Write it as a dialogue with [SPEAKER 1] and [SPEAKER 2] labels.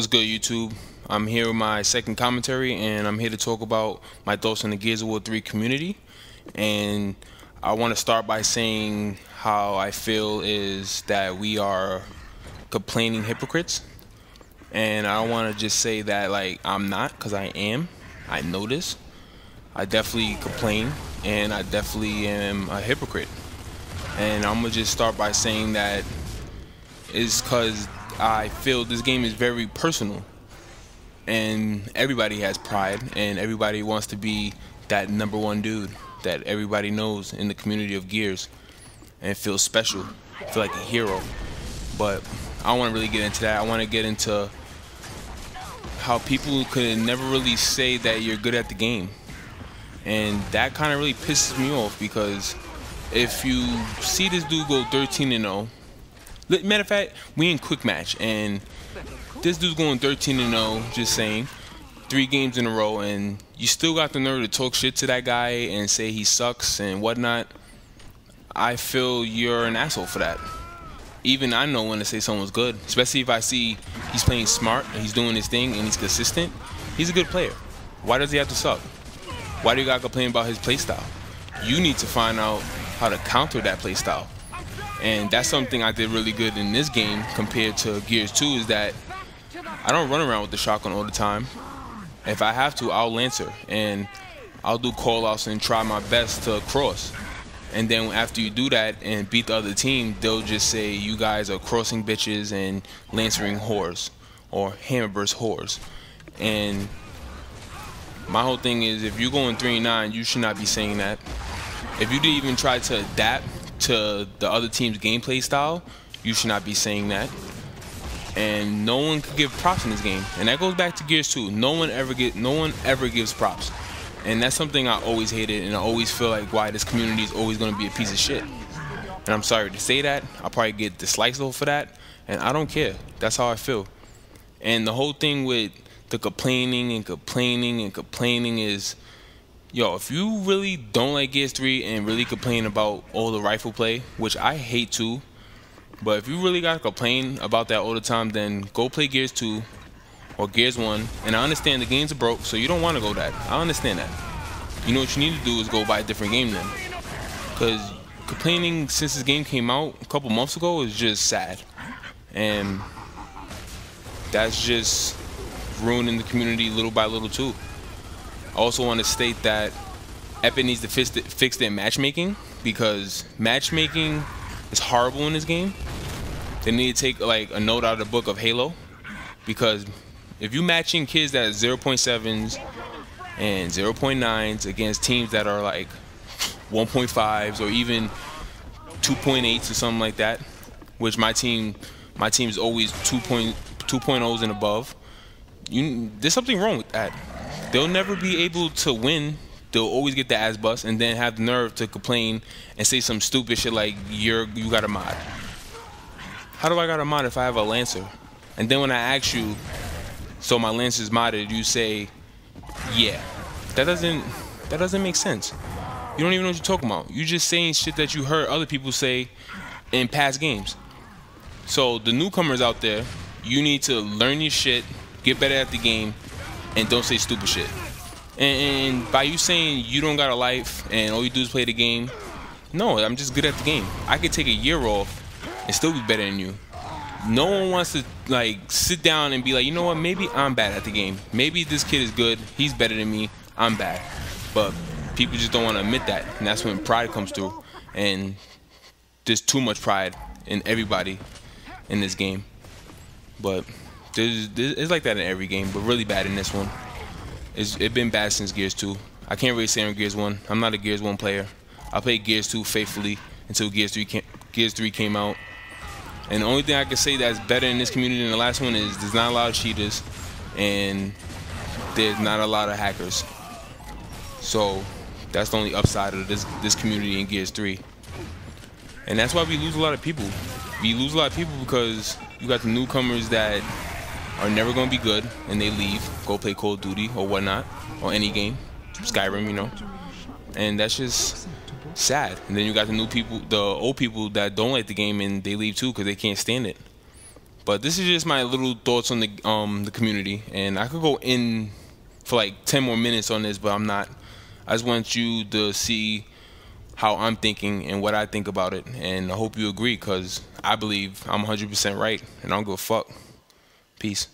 [SPEAKER 1] What's good, YouTube? I'm here with my second commentary, and I'm here to talk about my thoughts on the Gears of War 3 community. And I want to start by saying how I feel is that we are complaining hypocrites. And I want to just say that, like, I'm not, because I am. I know this. I definitely complain, and I definitely am a hypocrite. And I'm going to just start by saying that it's because I feel this game is very personal, and everybody has pride, and everybody wants to be that #1 dude that everybody knows in the community of Gears and feel special, feel like a hero. But I don't want to really get into that. I want to get into how people could never really say that you're good at the game, and that kind of really pisses me off, because if you see this dude go 13-0, matter of fact, we in quick match, and this dude's going 13-0, just saying, 3 games in a row, and you still got the nerve to talk shit to that guy and say he sucks and whatnot. I feel you're an asshole for that. Even I know when to say someone's good, especially if I see he's playing smart and he's doing his thing and he's consistent. He's a good player. Why does he have to suck? Why do you gotta complain about his playstyle? You need to find out how to counter that playstyle. And that's something I did really good in this game compared to Gears 2, is that I don't run around with the shotgun all the time. If I have to, I'll Lancer, and I'll do call-outs and try my best to cross. And then after you do that and beat the other team, they'll just say you guys are crossing bitches and Lancering whores, or hammerburst whores. And my whole thing is, if you're going 3-9, you should not be saying that. If you didn't even try to adapt to the other team's gameplay style, you should not be saying that. And no one could give props in this game, and that goes back to Gears 2. No one ever gives props, and that's something I always hated, and I always feel like why this community is always going to be a piece of shit. And I'm sorry to say that. I'll probably get dislikes for that, and I don't care. That's how I feel. And the whole thing with the complaining and complaining and complaining is, yo, if you really don't like Gears 3 and really complain about all the rifle play, which I hate too, but if you really gotta complain about that all the time, then go play Gears 2 or Gears 1. And I understand the games are broke, so you don't want to go that. I understand that. You know what you need to do is go buy a different game then. Because complaining since this game came out a couple months ago is just sad. And that's just ruining the community little by little too. I also want to state that Epic needs to fix their matchmaking, because matchmaking is horrible in this game. They need to take like a note out of the book of Halo, because if you matching kids that are 0.7s and 0.9s against teams that are like 1.5s or even 2.8s or something like that, which my team is always 2.0s and above, there's something wrong with that. They'll never be able to win. They'll always get the ass bust and then have the nerve to complain and say some stupid shit like you got a mod. How do I got a mod if I have a Lancer? And then when I ask you, so my Lancer's modded, you say, yeah. That doesn't make sense. You don't even know what you're talking about. You're just saying shit that you heard other people say in past games. So the newcomers out there, you need to learn your shit, get better at the game, and don't say stupid shit. And by you saying you don't got a life and all you do is play the game, no, I'm just good at the game. I could take a year off and still be better than you. No one wants to like sit down and be like, you know what, maybe I'm bad at the game. Maybe this kid is good, he's better than me, I'm bad. But people just don't want to admit that, and that's when pride comes through. And there's too much pride in everybody in this game. But it's like that in every game, but really bad in this one. It's been bad since Gears 2. I can't really say on Gears 1. I'm not a Gears 1 player. I played Gears 2 faithfully until Gears 3 came out. And the only thing I can say that's better in this community than the last one is there's not a lot of cheaters and there's not a lot of hackers. So that's the only upside of this community in Gears 3. And that's why we lose a lot of people. We lose a lot of people because you got the newcomers that are never going to be good, and they leave, go play Call of Duty or whatnot, or any game, Skyrim, you know. And that's just sad. And then you got the new people, the old people that don't like the game, and they leave too because they can't stand it. But this is just my little thoughts on the community, and I could go in for like 10 more minutes on this, but I'm not. I just want you to see how I'm thinking and what I think about it, and I hope you agree, because I believe I'm 100% right, and I don't give a fuck. Peace.